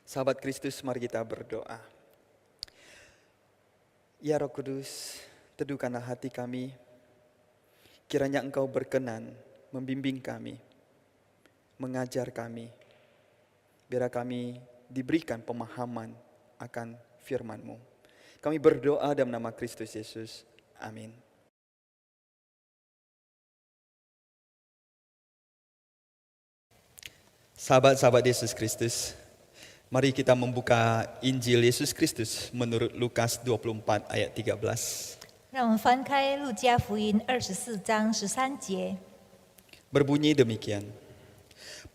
Sahabat Kristus, mari kita berdoa. Ya Roh Kudus, teduhkanlah hati kami. Kiranya Engkau berkenan membimbing kami, mengajar kami. Biar kami diberikan pemahaman akan firman-Mu. Kami berdoa dalam nama Kristus Yesus. Amin. Sahabat-sahabat Yesus Kristus, mari kita membuka Injil Yesus Kristus menurut Lukas 24 ayat 13. 让我们翻开路加福音24章13节。 Berbunyi demikian.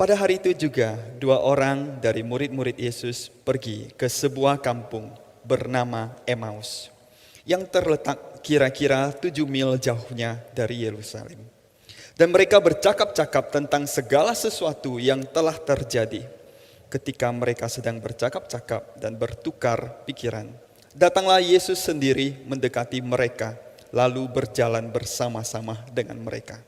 Pada hari itu juga 2 orang dari murid-murid Yesus pergi ke sebuah kampung bernama Emmaus yang terletak kira-kira 7 mil jauhnya dari Yerusalem. Dan mereka bercakap-cakap tentang segala sesuatu yang telah terjadi. Ketika mereka sedang bercakap-cakap dan bertukar pikiran, datanglah Yesus sendiri mendekati mereka, lalu berjalan bersama-sama dengan mereka.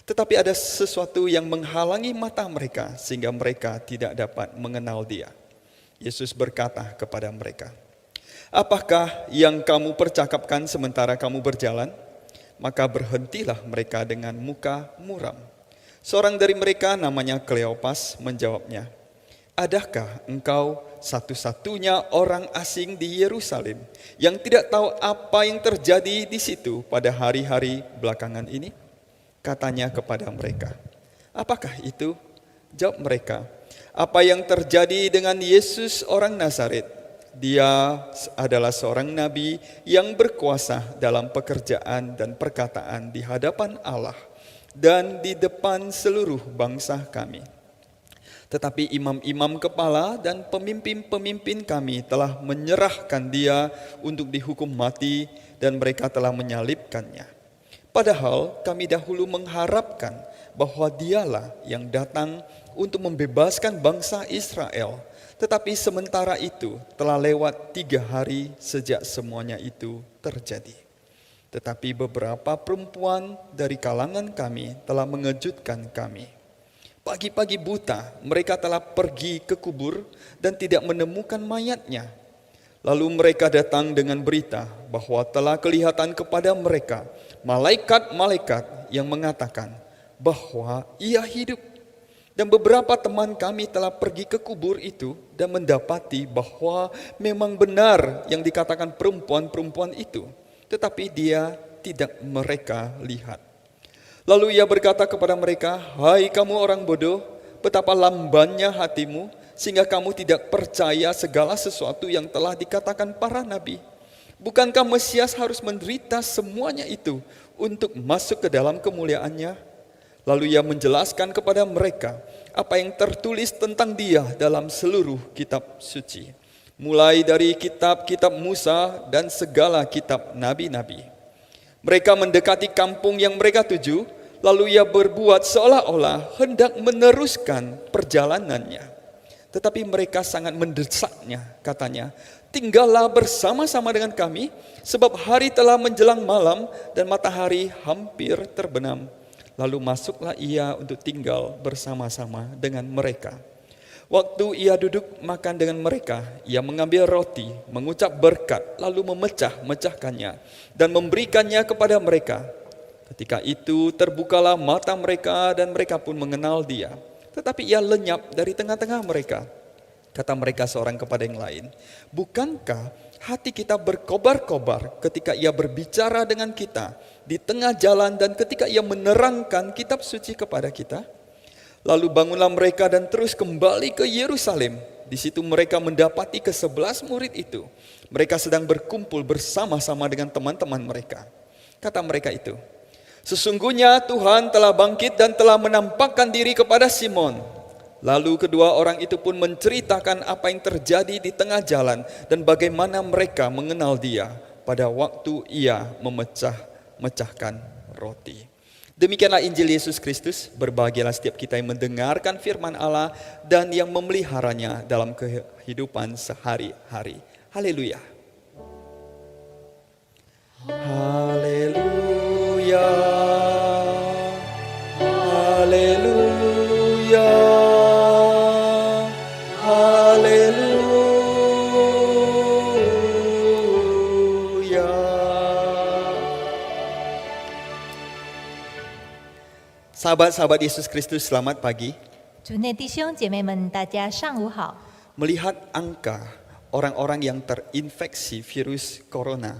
Tetapi ada sesuatu yang menghalangi mata mereka, sehingga mereka tidak dapat mengenal Dia. Yesus berkata kepada mereka, "Apakah yang kamu percakapkan sementara kamu berjalan?" Maka berhentilah mereka dengan muka muram. Seorang dari mereka namanya Kleopas menjawabnya, "Adakah engkau satu-satunya orang asing di Yerusalem yang tidak tahu apa yang terjadi di situ pada hari-hari belakangan ini?" Katanya kepada mereka, "Apakah itu?" Jawab mereka, "Apa yang terjadi dengan Yesus orang Nazaret? Dia adalah seorang nabi yang berkuasa dalam pekerjaan dan perkataan di hadapan Allah dan di depan seluruh bangsa kami. Tetapi imam-imam kepala dan pemimpin-pemimpin kami telah menyerahkan Dia untuk dihukum mati dan mereka telah menyalibkannya. Padahal kami dahulu mengharapkan bahwa Dialah yang datang untuk membebaskan bangsa Israel. Tetapi sementara itu telah lewat 3 hari sejak semuanya itu terjadi. Tetapi beberapa perempuan dari kalangan kami telah mengejutkan kami. Pagi-pagi buta mereka telah pergi ke kubur dan tidak menemukan mayatnya. Lalu mereka datang dengan berita bahwa telah kelihatan kepada mereka malaikat-malaikat yang mengatakan bahwa Ia hidup. Dan beberapa teman kami telah pergi ke kubur itu dan mendapati bahwa memang benar yang dikatakan perempuan-perempuan itu. Tetapi Dia tidak mereka lihat. Lalu Ia berkata kepada mereka, "Hai kamu orang bodoh, betapa lambannya hatimu, sehingga kamu tidak percaya segala sesuatu yang telah dikatakan para nabi. Bukankah Mesias harus menderita semuanya itu untuk masuk ke dalam kemuliaannya?" Lalu Ia menjelaskan kepada mereka apa yang tertulis tentang Dia dalam seluruh kitab suci, mulai dari kitab-kitab Musa dan segala kitab nabi-nabi. Mereka mendekati kampung yang mereka tuju, lalu Ia berbuat seolah-olah hendak meneruskan perjalanannya. Tetapi mereka sangat mendesaknya, katanya, "Tinggallah bersama-sama dengan kami, sebab hari telah menjelang malam dan matahari hampir terbenam." Lalu masuklah Ia untuk tinggal bersama-sama dengan mereka. Waktu Ia duduk makan dengan mereka, Ia mengambil roti, mengucap berkat, lalu memecah-mecahkannya dan memberikannya kepada mereka. Ketika itu terbukalah mata mereka dan mereka pun mengenal Dia. Tetapi Ia lenyap dari tengah-tengah mereka. Kata mereka seorang kepada yang lain, "Bukankah hati kita berkobar-kobar ketika Ia berbicara dengan kita di tengah jalan dan ketika Ia menerangkan kitab suci kepada kita?" Lalu bangunlah mereka dan terus kembali ke Yerusalem. Di situ mereka mendapati ke-11 murid itu. Mereka sedang berkumpul bersama-sama dengan teman-teman mereka. Kata mereka itu, "Sesungguhnya Tuhan telah bangkit dan telah menampakkan diri kepada Simon." Lalu kedua orang itu pun menceritakan apa yang terjadi di tengah jalan dan bagaimana mereka mengenal Dia pada waktu Ia memecah-mecahkan roti. Demikianlah Injil Yesus Kristus. Berbahagialah setiap kita yang mendengarkan firman Allah dan yang memeliharanya dalam kehidupan sehari-hari. Haleluya. Haleluya. Haleluya. Haleluya. Sahabat-sahabat Yesus Kristus, selamat pagi. 主内弟兄姐妹们，大家上午好。 Melihat angka orang-orang yang terinfeksi virus corona,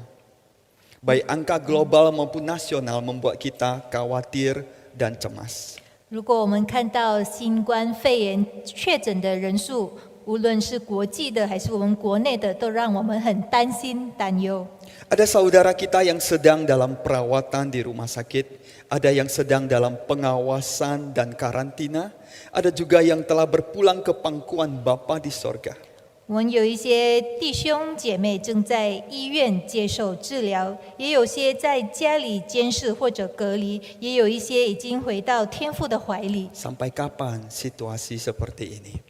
baik angka global maupun nasional, membuat kita khawatir dan cemas. 如果我们看到新冠肺炎确诊的人数，无论是国际的还是我们国内的，都让我们很担心担忧。 Ada saudara kita yang sedang dalam perawatan di rumah sakit, ada yang sedang dalam pengawasan dan karantina, ada juga yang telah berpulang ke pangkuan Bapa di sorga. 我们有一些弟兄姐妹正在医院接受治疗，也有些在家里监视或者隔离，也有一些已经回到天父的怀里。 Sampai kapan situasi seperti ini?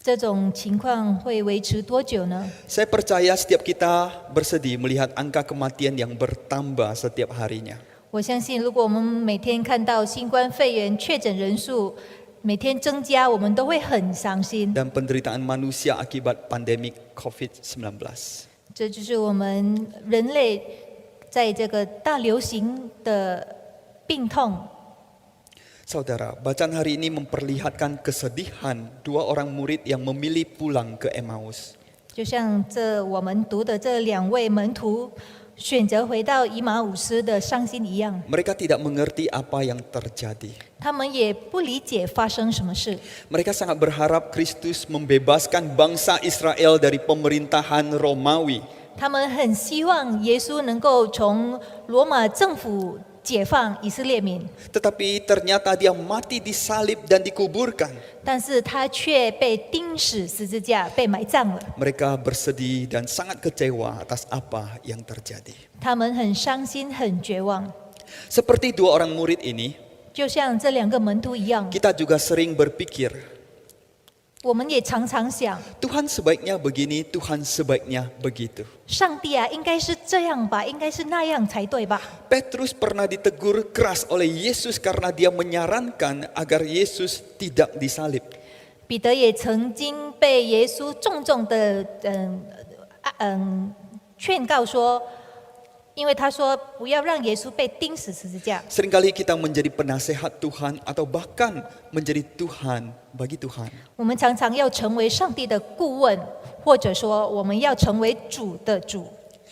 这种情况会维持多久呢？ Saya percaya setiap kita bersedih melihat angka kematian yang bertambah setiap harinya. 我相信，如果我们每天看到新冠肺炎确诊人数每天增加，我们都会很伤心。 Dan penderitaan manusia akibat pandemik COVID-19. 这就是我们人类在这个大流行的病痛。 Saudara, bacaan hari ini memperlihatkan kesedihan dua orang murid yang memilih pulang ke Emmaus. 就像我们读的这两位门徒选择回到以马忤斯的伤心一样， Mereka tidak mengerti apa yang terjadi. 他们也不理解发生什么事。 Mereka sangat berharap Kristus membebaskan bangsa Israel dari pemerintahan Romawi. 他们很希望耶稣能够从罗马政府解放以色列民， Tetapi ternyata dia mati disalib dan dikuburkan. 但是他却被钉死十字架，被埋葬了。 Mereka bersedih dan sangat kecewa atas apa yang terjadi. 他们很伤心，很绝望， Seperti dua orang murid ini, 就像这两个门徒一样。 kita juga sering berpikir, 我们也常常想， Tuhan sebaiknya begini, Tuhan sebaiknya begitu. 上帝啊，应该是这样吧，应该是那样才对吧？ Petrus pernah ditegur keras oleh Yesus karena dia menyarankan agar Yesus tidak disalib. 彼得也曾经被耶稣重重的劝告说，因为他说不要让耶稣被钉死十字架。 Seringkali kita menjadi penasehat Tuhan atau bahkan menjadi Tuhan bagi Tuhan. 我们常常要成为上帝的顾问，或者说我们要成为主的主。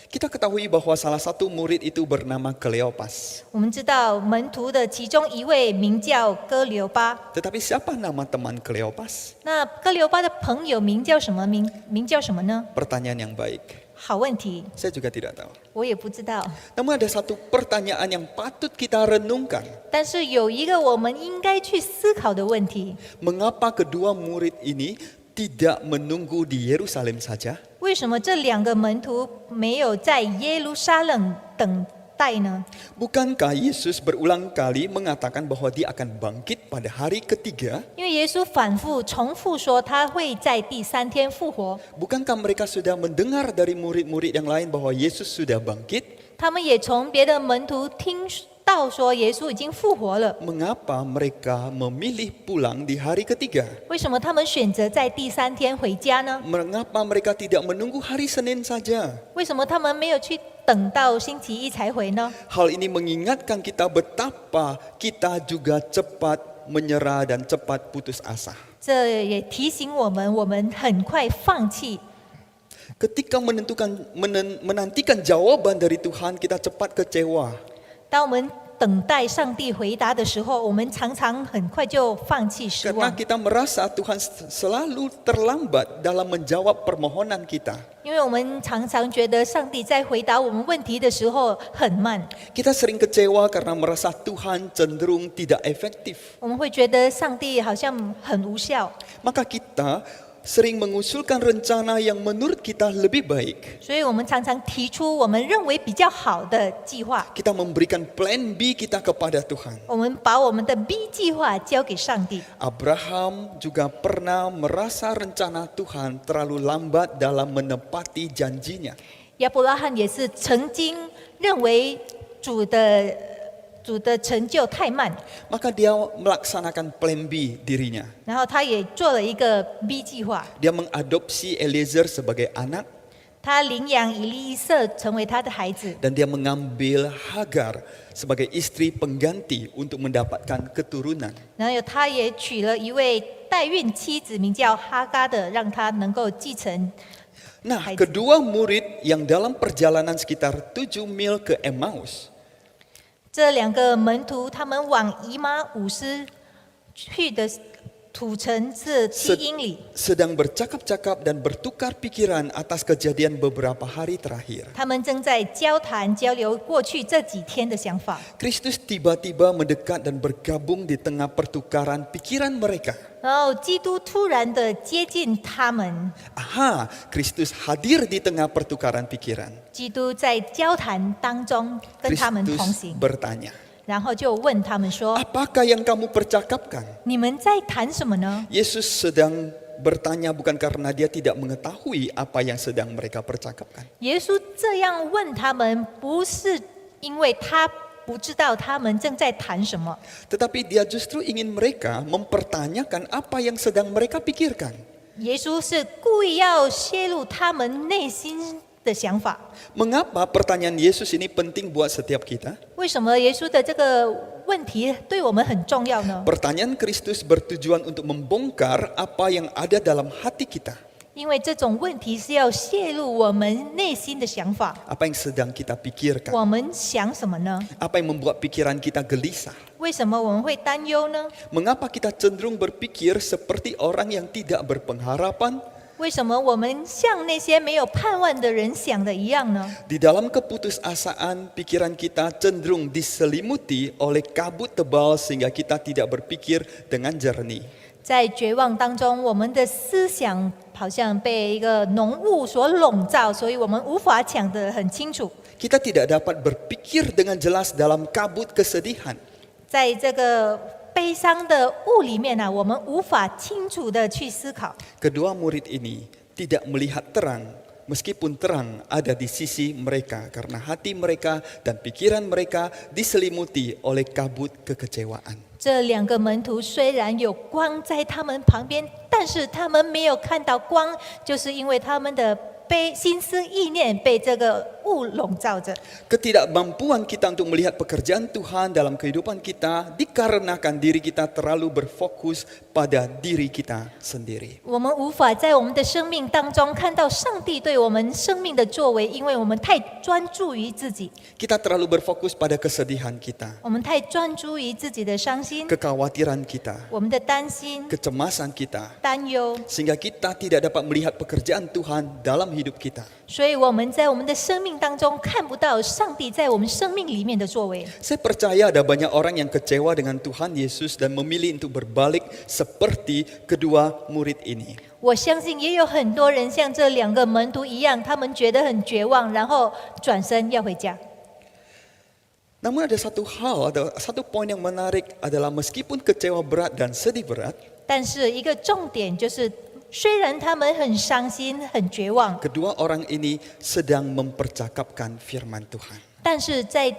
Kita ketahui bahwa salah satu murid itu bernama Kleopas. 我们知道门徒的其中一位名叫哥留巴， Tetapi siapa nama teman Kleopas? 那哥留巴的朋友名叫什么？名叫什么呢？ Pertanyaan yang baik. 好问题， Saya juga tidak tahu. 我也不知道。 Namun ada satu pertanyaan yang patut kita renungkan. 但是有一个我们应该去思考的问题： Mengapa kedua murid ini tidak menunggu di Yerusalem saja, 为什么这两个门徒没有在耶路撒冷等待呢？ Bukankah Yesus berulang kali mengatakan bahwa dia akan bangkit pada hari ketiga? 因为耶稣反复重复说他会在第三天复活， Bukankah mereka sudah mendengar dari murid-murid yang lain bahwa Yesus sudah bangkit? 他们也从别的门徒听到说耶稣已经复活了。 Mengapa mereka memilih pulang di hari ketiga? 为什么他们选择在第三天回家呢？ Mengapa mereka tidak menunggu hari Senin saja? 为什么他们没有去等到星期一才回呢？ Hal ini mengingatkan kita betapa kita juga cepat menyerah dan cepat putus asa. 这也提醒我们，我们很快放弃。 Ketika menantikan jawaban dari Tuhan, kita cepat kecewa. 当我们等待上帝回答的时候，我们常常很快就放弃失 Karena 望， kita merasa Tuhan selalu terlambat dalam menjawab permohonan kita. 因为我们常常觉得上帝在回答我们问题的时候很慢， Kita sering kecewa karena merasa Tuhan cenderung tidak efektif. 我们会觉得上帝好像很无效， Maka kita sering mengusulkan rencana yang menurut kita lebih baik. 所以我们常常提出我们认为比较好的计划， Kita memberikan plan B kita kepada Tuhan. 我们把我们的 B 计划交给上帝。 Abraham juga pernah merasa rencana Tuhan terlalu lambat dalam menepati janjinya. 亚伯拉罕也是曾经认为主的成就太慢， Maka dia melaksanakan plan B dirinya. 然后他也做了一个 B 计划， Dia mengadopsi Eliezer sebagai anak. 他领养以利以色成为他的孩子， Dan dia mengambil Hagar sebagai istri pengganti untuk mendapatkan keturunan. 然后他也娶了一位代孕妻子，名叫哈嘎的，让他能够继承。 Nah, Hai. kedua murid yang dalam perjalanan sekitar 7 mil ke Emmaus, 这两个门徒他们往以马五斯去的土城是7英里， sedang bercakap-cakap dan bertukar pikiran atas kejadian beberapa hari terakhir. 他们正在交谈交流过去这几天的想法。 Kristus tiba-tiba mendekat dan bergabung di tengah pertukaran pikiran mereka. 然后基督突然的接近他们， Aha, Kristus hadir di tengah pertukaran pikiran. 基督在交谈当中跟他们同 Kristus 行， bertanya, 然后就问他们说 apakah yang kamu percakapkan?：“ 你们在谈什么呢？” Yesus sedang bertanya bukan karena dia tidak mengetahui apa yang sedang mereka percakapkan. 耶稣这样问他们，不是因为他不知道他们正在谈什么， Tetapi dia justru ingin mereka mempertanyakan apa yang sedang mereka pikirkan. 耶稣是故意要泄露他们内心的想法。 Mengapa pertanyaan Yesus ini penting buat setiap kita? 为什么耶稣的这个问题对我们很重要呢？ Pertanyaan Kristus bertujuan untuk membongkar apa yang ada dalam hati kita. 因为这种问题是要泄露我们内心的想法。 Apa yang sedang kita pikirkan? 我们想什么呢？ Apa yang membuat pikiran kita gelisah? 为什么我们会担忧呢？ Mengapa kita cenderung berpikir seperti orang yang tidak berpengharapan? 为什么我们像那些没有盼望的人想的一样呢？ Di dalam keputusasaan, pikiran kita cenderung diselimuti oleh kabut tebal sehingga kita tidak berpikir dengan jernih. 在绝望当中，我们的思想好像被一个浓雾所笼罩，所以我们无法想得很清楚。 Kita tidak dapat berpikir dengan jelas dalam kabut kesedihan. 在这个悲伤的雾里面我们无法清楚的去思考。 Kedua murid ini tidak melihat terang, meskipun terang ada di sisi mereka karena hati mereka dan pikiran mereka diselimuti oleh kabut kekecewaan. 这两个门徒虽然有光在他们旁边，但是他们没有看到光，就是因为他们的心思意念被这个雾笼罩着。 Ketidakmampuan kita untuk melihat pekerjaan Tuhan dalam kehidupan kita dikarenakan diri kita terlalu berfokus pada diri kita sendiri. 我们无法在我们的生命当中看到上帝对我们生命的作为，因为我们太专注于自己， Kita terlalu berfokus pada kesedihan kita, 我们太专注于自己的伤心， kekhawatiran kita, 我们的担心、 kecemasan kita, 担忧， sehingga kita tidak dapat melihat pekerjaan Tuhan dalam hidup kita. 所以我们在我们的生命当中看不到上帝在我们生命里面的作为。 Saya percaya ada banyak orang yang kecewa dengan Tuhan Yesus dan memilih untuk berbalik seperti kedua murid ini. 我相信也有很多人像这两个门徒一样，他们觉得很绝望，然后转身要回家。 Namun ada satu poin yang menarik adalah meskipun kecewa berat dan sedih berat, 但是一个重点就是，虽然他们很伤心、很绝望， kedua orang ini sedang mempercakapkan firman Tuhan. 但是在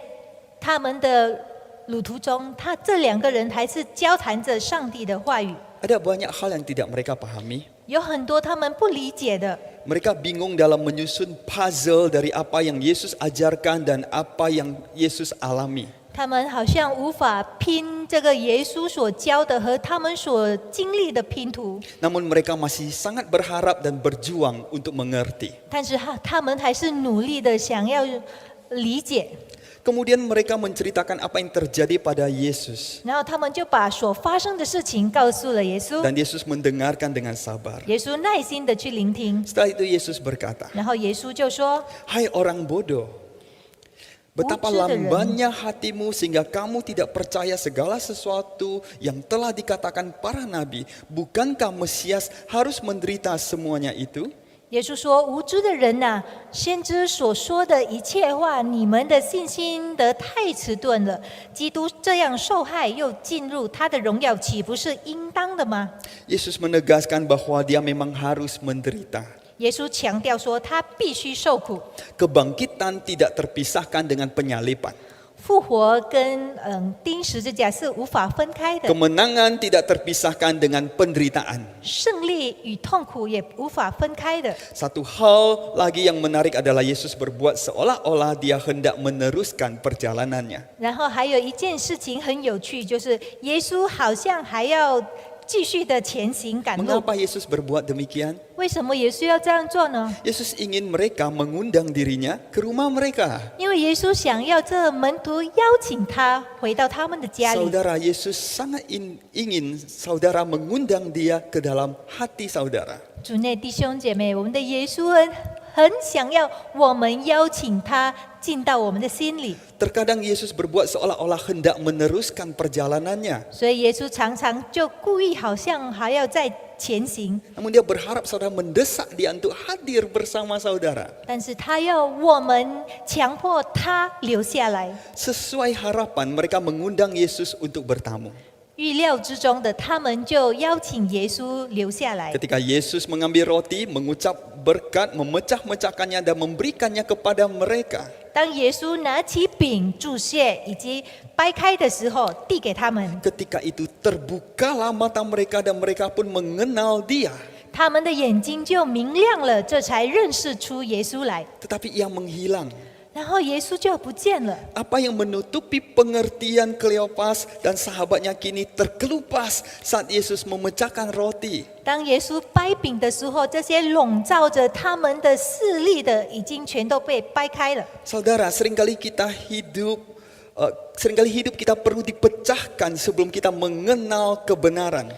他们的路途中，这两个人还是交谈着上帝的话语。 Ada banyak hal yang tidak mereka pahami. 有很多他们不理解的， Mereka bingung dalam menyusun puzzle dari apa yang Yesus ajarkan dan apa yang Yesus alami. 他们好像无法拼这个耶稣所教的和他们所经历的拼图， Namun mereka masih sangat berharap dan berjuang untuk mengerti. 但是他们还是努力的想要理解。 Kemudian mereka menceritakan apa yang terjadi pada Yesus. 然后他们就把所发生的事情告诉了耶稣， Dan Yesus mendengarkan dengan sabar. 耶稣耐心的去聆听， Setelah itu Yesus berkata, 然后耶稣就说 Hai orang bodoh, betapa lambannya hatimu sehingga kamu tidak percaya segala sesuatu yang telah dikatakan para nabi. Bukankah Mesias harus menderita semuanya itu? 耶稣说：“无知的人呐、先知所说的一切话，你们的信心得太迟钝了。基督这样受害，又进入他的荣耀，岂不是应当的吗？” Yesus menegaskan bahwa dia memang harus menderita. 耶稣强调说，他必须受苦， Kebangkitan tidak terpisahkan dengan penyaliban. 复活跟钉十字架是无法分开的， Kemenangan tidak terpisahkan dengan penderitaan. 胜利与痛苦也无法分开的。 Satu hal lagi yang menarik adalah Yesus berbuat seolah-olah dia hendak meneruskan perjalanannya. 然后还有一件事情很有趣，就是耶稣好像还要继续的前行赶路。 Mengapa Yesus berbuat demikian? 为什么耶稣要这样做呢？ Yesus ingin mereka mengundang dirinya ke rumah mereka. 因为耶稣想要这门徒邀请他回到他们的家里。 Saudara, Yesus sangat ingin saudara mengundang dia ke dalam hati saudara. 主内弟兄姐妹，我们的耶稣很想要我们邀请他进到我们的心里， Terkadang Yesus berbuat seolah-olah hendak meneruskan perjalanannya. 所以耶稣常常就故意好像还要再前行， Namun dia berharap saudara mendesak dia untuk hadir bersama saudara. 但是他要我们强迫他留下来。 Sesuai harapan mereka mengundang Yesus untuk bertamu. 预料之中的，他们就邀请耶稣留下来。 Ketika Yesus mengambil roti, mengucap berkat, memecah-mecahkannya dan memberikannya kepada mereka. 当耶稣拿起饼祝谢以及掰开的时候，递给他们， Ketika itu terbukalah mata mereka dan mereka pun mengenal dia. 他们的眼睛就明亮了，这才认识出耶稣来。 Tetapi ia menghilang. 然后耶稣就不见了。 Apa yang menutupi pengertian Kleopas dan sahabatnya kini terkelupas saat Yesus memecahkan roti. 当耶稣掰饼的时候，这些笼罩着他们的势力的，已经全都被掰开了。 Saudara, seringkali hidup kita perlu dipecahkan sebelum kita mengenal kebenaran.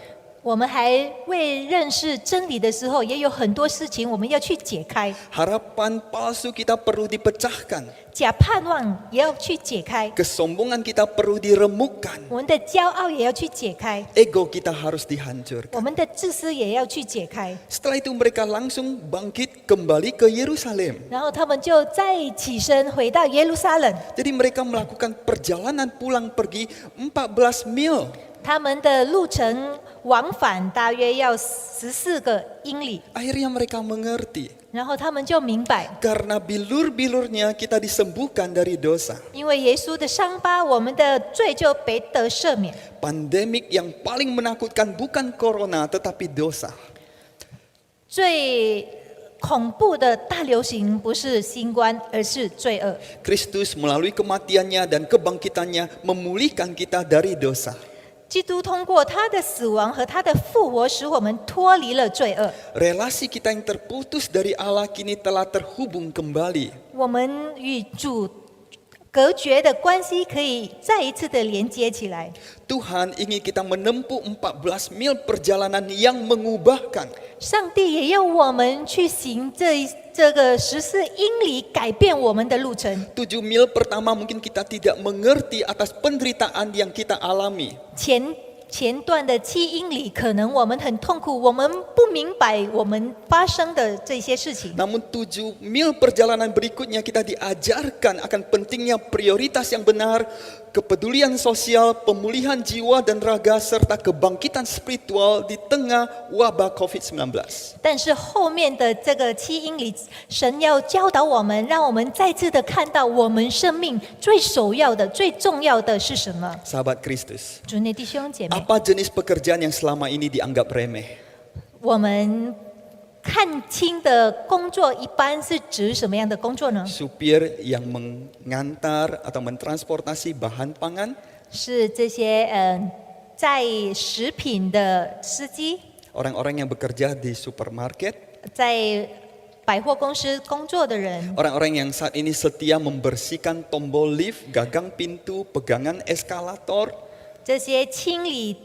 我们还未认识真理的时候，也有很多事情我们要去解开， Harapan palsu kita perlu dipecahkan. 假盼望也要去解开， Kesombongan kita perlu diremukkan. 我们的骄傲也要去解开， Ego kita harus dihancurkan. 我们的自私也要去解开。 Setelah itu mereka langsung bangkit kembali ke Yerusalem. 然后他们就再起身回到耶路撒冷， Jadi mereka melakukan perjalanan pulang pergi 14 mil. 他们的路程往返大约要14个英里。 Akhirnya mereka mengerti. 然后他们就明白， Karena bilur-bilurnya kita disembuhkan dari dosa. 因为耶稣的伤疤，我们的罪就被得赦免。 Pandemik yang paling menakutkan bukan corona tetapi dosa. 最恐怖的大流行不是新冠，而是罪恶。 Kristus melalui kematiannya dan kebangkitannya memulihkan kita dari dosa. 基督通过他的死亡和他的复活，使我们脱离了罪恶。 Relasi kita yang terputus dari Allah kini telah terhubung kembali. 我们与主隔绝的关系可以再一次的连接起来。 Tuhan ingin kita menempuh 14 mil perjalanan yang mengubahkan. 上帝也要我们去行这个14英里，改变我们的路程。 7 mil pertama mungkin kita tidak mengerti atas penderitaan yang kita alami. 前段的7英里，可能我们很痛苦，我们不明白我们发生的这些事情。 Namun 7 mil perjalanan berikutnya kita diajarkan akan pentingnya prioritas yang benar, kepedulian sosial, pemulihan jiwa dan raga, serta kebangkitan spiritual di tengah wabah COVID-19. 但是后面的这个7英里，神要教导我们，让我们再次的看到我们生命最首要的、最重要的是什么。 Sahabat Kristus, 主内弟兄姐妹， apa jenis pekerjaan yang selama ini dianggap remeh? 我们看清的工作一般是指什么样的工作呢？ Supir yang mengantar atau mentransportasi bahan pangan, 是这些载食品的司机， orang-orang yang bekerja di supermarket, 在百货公司工作的人， orang-orang yang saat ini setia membersihkan tombol lift, gagang pintu, pegangan eskalator, 这些清理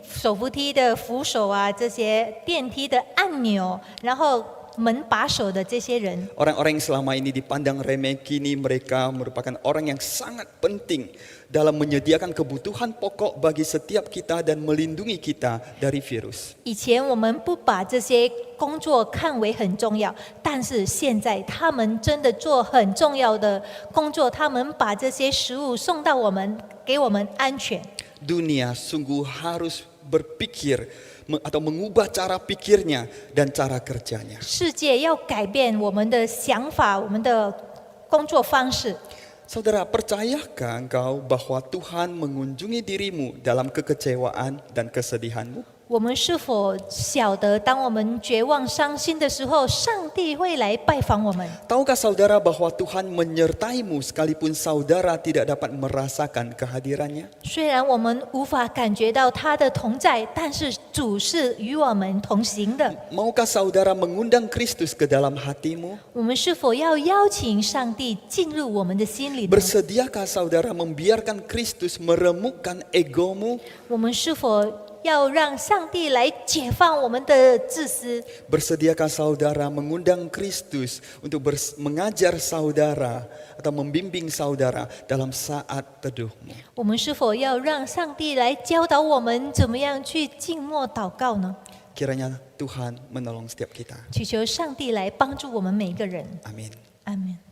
手扶梯的扶手啊，这些电梯的按钮，然后门把手的这些人， orang-orang yang selama ini dipandang remeh, kini mereka merupakan orang yang sangat penting dalam menyediakan kebutuhan pokok bagi setiap kita dan melindungi kita dari virus. 以前我们不把这些工作看为很重要，但是现在他们真的做很重要的工作，他们把这些食物送到给我们安全。 Dunia sungguh harus berpikir atau mengubah cara pikirnya dan cara kerjanya. 世界要改变我们的想法，我们的工作方式。Saudara, percayakah engkau bahwa Tuhan mengunjungi dirimu dalam kekecewaan dan kesedihanmu? 我们是否晓得，当我们绝望、伤心的时候，上帝会来拜访我们？ Tahukah saudara bahwa Tuhan menyertaimu sekalipun saudara tidak dapat merasakan kehadirannya? 虽然我们无法感觉到他的同在，但是主是与我们同行的。 Maukah saudara mengundang Kristus ke dalam hatimu? 我们是否要邀请上帝进入我们的心里呢？ Bersediakah saudara membiarkan Kristus meremukkan egomu? 我们是否要让上帝来解放我们的自私？ Bersediakah saudara mengundang Kristus untuk mengajar saudara atau membimbing saudara dalam saat teduhmu? 我们是否要让上帝来教导我们怎么样去静默祷告呢？ Kiranya Tuhan menolong setiap kita. 祈求上帝来帮助我们每一个人。 Amin. 阿门。